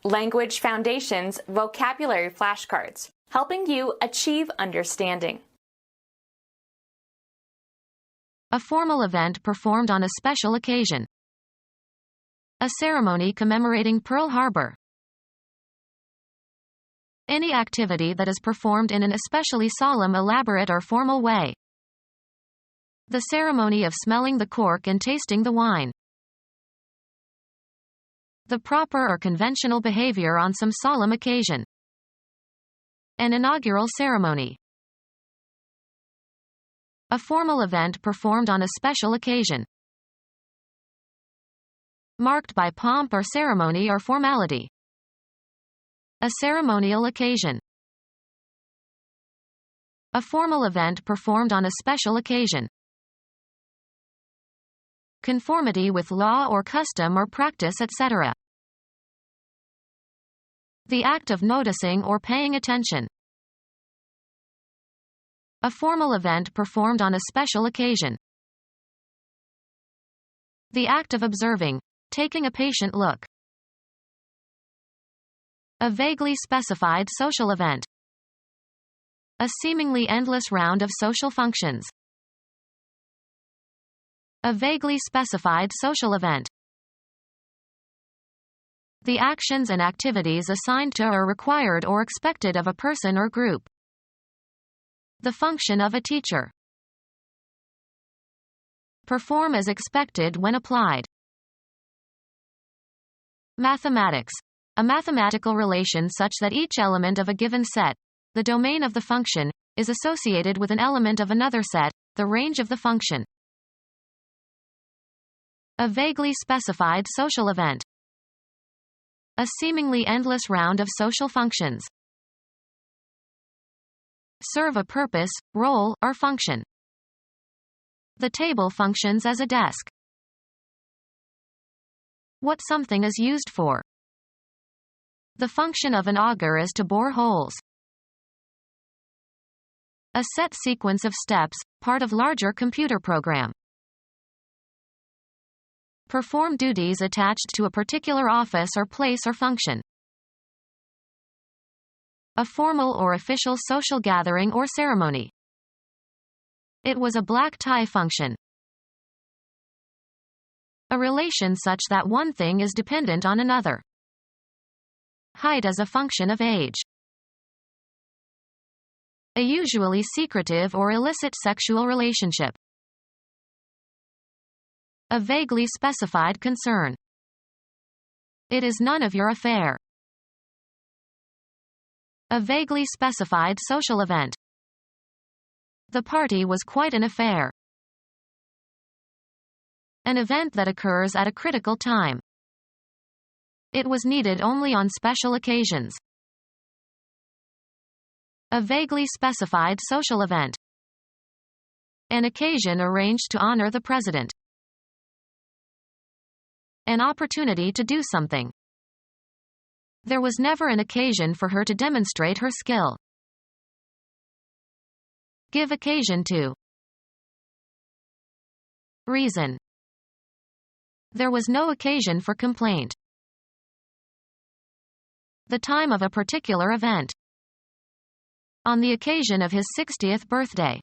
Language Foundations Vocabulary Flashcards, helping you achieve understanding. A formal event performed on a special occasion. A ceremony commemorating Pearl Harbor. Any activity that is performed in an especially solemn, elaborate, or formal way. The ceremony of smelling the cork and tasting the wine. The proper or conventional behavior on some solemn occasion. An inaugural ceremony. A formal event performed on a special occasion. Marked by pomp or ceremony or formality. A ceremonial occasion. A formal event performed on a special occasion. Conformity with law or custom or practice, etc. The act of noticing or paying attention. A formal event performed on a special occasion. The act of observing, taking a patient look. A vaguely specified social event. A seemingly endless round of social functions. A vaguely specified social event. The actions and activities assigned to or required or expected of a person or group. The function of a teacher. Perform as expected when applied. Mathematics. A mathematical relation such that each element of a given set, the domain of the function, is associated with an element of another set, the range of the function. A vaguely specified social event. A seemingly endless round of social functions. Serve a purpose, role, or function. The table functions as a desk. What something is used for. The function of an auger is to bore holes. A set sequence of steps, part of larger computer program. Perform duties attached to a particular office or place or function. A formal or official social gathering or ceremony. It was a black tie function. A relation such that one thing is dependent on another. Height as a function of age. A usually secretive or illicit sexual relationship. A vaguely specified concern. It is none of your affair. A vaguely specified social event. The party was quite an affair. An event that occurs at a critical time. It was needed only on special occasions. A vaguely specified social event. An occasion arranged to honor the president. An opportunity to do something. There was never an occasion for her to demonstrate her skill. Give occasion to. Reason. There was no occasion for complaint. The time of a particular event. On the occasion of his 60th birthday.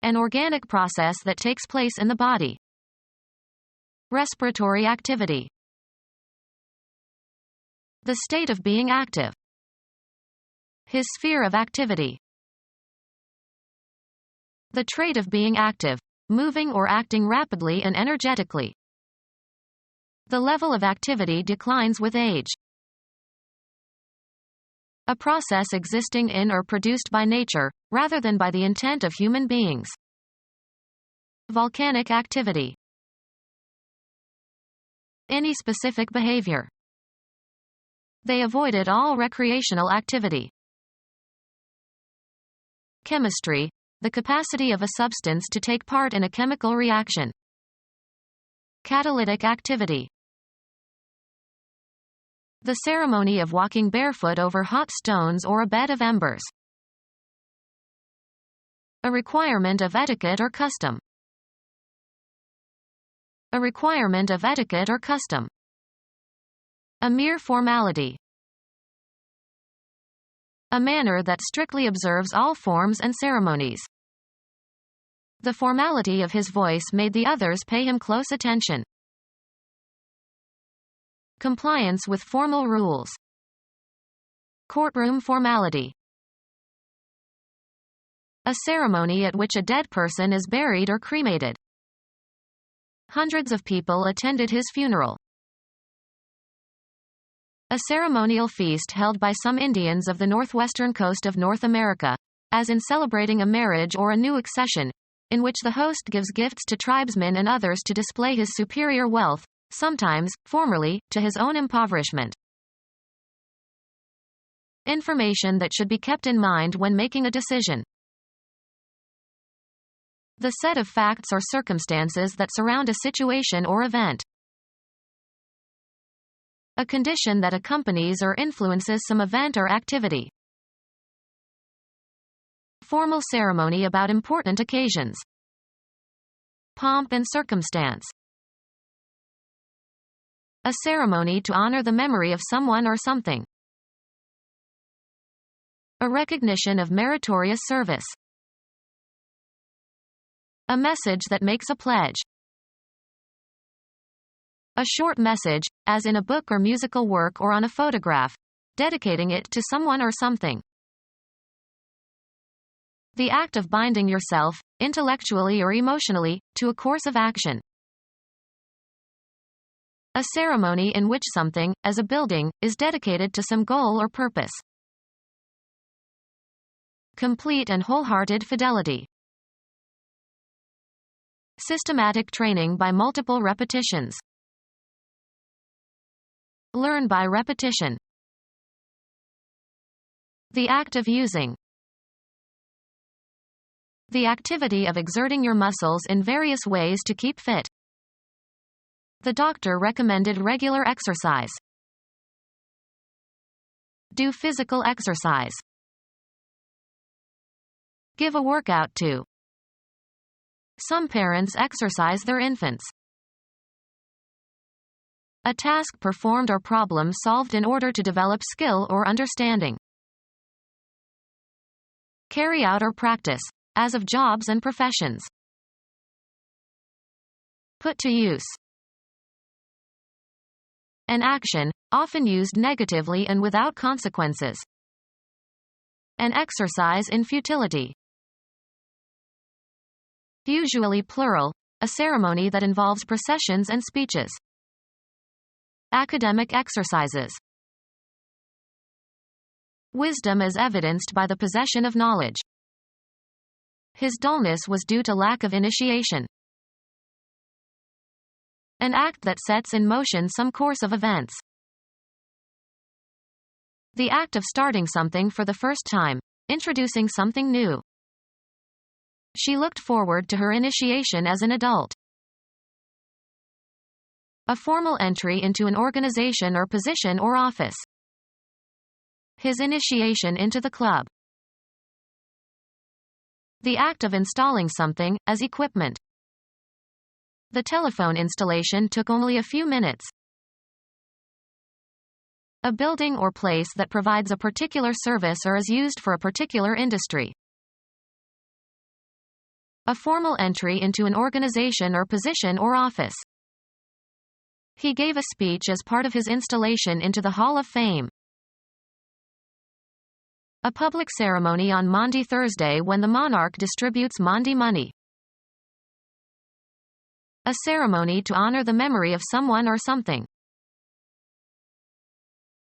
An organic process that takes place in the body. Respiratory activity. The state of being active. His sphere of activity. The trait of being active, moving or acting rapidly and energetically. The level of activity declines with age. A process existing in or produced by nature, rather than by the intent of human beings. Volcanic activity. Any specific behavior. They avoided all recreational activity. Chemistry, the capacity of a substance to take part in a chemical reaction. Catalytic activity. The ceremony of walking barefoot over hot stones or a bed of embers. A requirement of etiquette or custom. A requirement of etiquette or custom. A mere formality. A manner that strictly observes all forms and ceremonies. The formality of his voice made the others pay him close attention. Compliance with formal rules. Courtroom formality. A ceremony at which a dead person is buried or cremated. Hundreds of people attended his funeral. A ceremonial feast held by some Indians of the northwestern coast of North America, as in celebrating a marriage or a new accession, in which the host gives gifts to tribesmen and others to display his superior wealth, sometimes, formerly, to his own impoverishment. Information that should be kept in mind when making a decision. The set of facts or circumstances that surround a situation or event. A condition that accompanies or influences some event or activity. Formal ceremony about important occasions. Pomp and circumstance. A ceremony to honor the memory of someone or something. A recognition of meritorious service. A message that makes a pledge. A short message, as in a book or musical work or on a photograph, dedicating it to someone or something. The act of binding yourself, intellectually or emotionally, to a course of action. A ceremony in which something, as a building, is dedicated to some goal or purpose. Complete and wholehearted fidelity. Systematic training by multiple repetitions. Learn by repetition. The act of using. The activity of exerting your muscles in various ways to keep fit. The doctor recommended regular exercise. Do physical exercise. Give a workout to. Some parents exercise their infants. A task performed or problem solved in order to develop skill or understanding. Carry out or practice, as of jobs and professions. Put to use. An action, often used negatively and without consequences. An exercise in futility. Usually plural, a ceremony that involves processions and speeches. Academic exercises. Wisdom as evidenced by the possession of knowledge. His dullness was due to lack of initiation. An act that sets in motion some course of events. The act of starting something for the first time, introducing something new. She looked forward to her initiation as an adult. A formal entry into an organization or position or office. His initiation into the club. The act of installing something, as equipment. The telephone installation took only a few minutes. A building or place that provides a particular service or is used for a particular industry. A formal entry into an organization or position or office. He gave a speech as part of his installation into the Hall of Fame. A public ceremony on Maundy Thursday when the monarch distributes Maundy money. A ceremony to honor the memory of someone or something.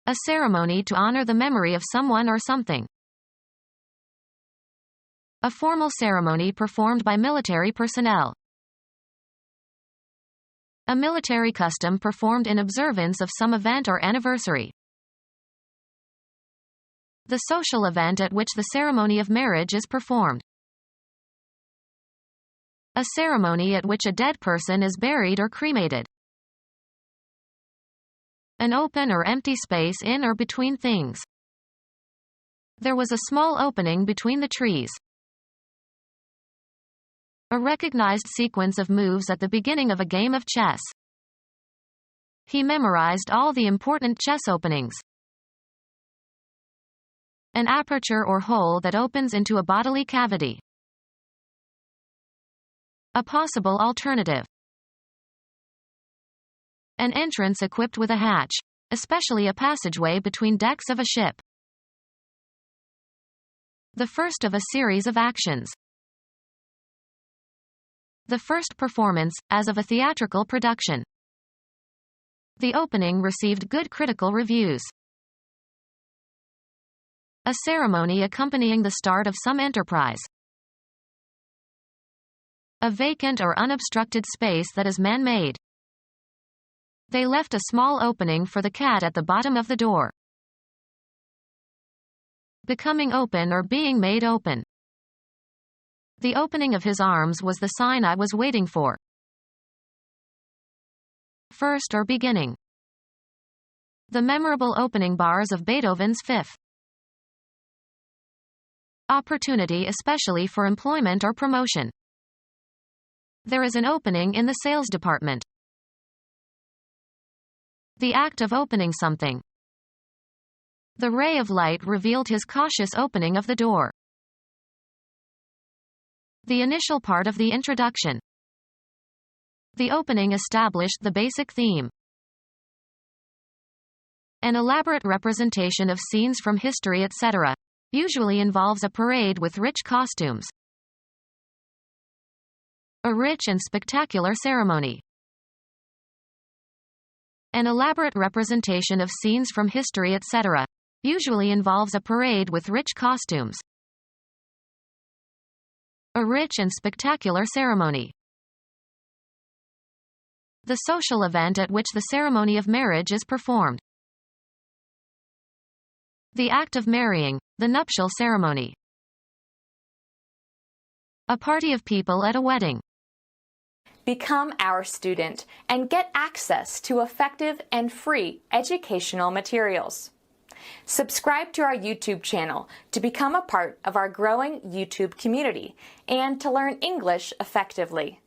A ceremony to honor the memory of someone or something. A formal ceremony performed by military personnel. A military custom performed in observance of some event or anniversary. The social event at which the ceremony of marriage is performed. A ceremony at which a dead person is buried or cremated. An open or empty space in or between things. There was a small opening between the trees. A recognized sequence of moves at the beginning of a game of chess. He memorized all the important chess openings. An aperture or hole that opens into a bodily cavity. A possible alternative. An entrance equipped with a hatch, especially a passageway between decks of a ship. The first of a series of actions. The first performance, as of a theatrical production. The opening received good critical reviews. A ceremony accompanying the start of some enterprise. A vacant or unobstructed space that is man-made. They left a small opening for the cat at the bottom of the door. Becoming open or being made open. The opening of his arms was the sign I was waiting for. First or beginning. The memorable opening bars of Beethoven's Fifth. Opportunity especially for employment or promotion. There is an opening in the sales department. The act of opening something. The ray of light revealed his cautious opening of the door. The initial part of the introduction. The opening established the basic theme. An elaborate representation of scenes from history, etc. Usually involves a parade with rich costumes. A rich and spectacular ceremony. An elaborate representation of scenes from history, etc. Usually involves a parade with rich costumes. A rich and spectacular ceremony. The social event at which the ceremony of marriage is performed. The act of marrying, the nuptial ceremony. A party of people at a wedding. Become our student and get access to effective and free educational materials. Subscribe to our YouTube channel to become a part of our growing YouTube community and to learn English effectively.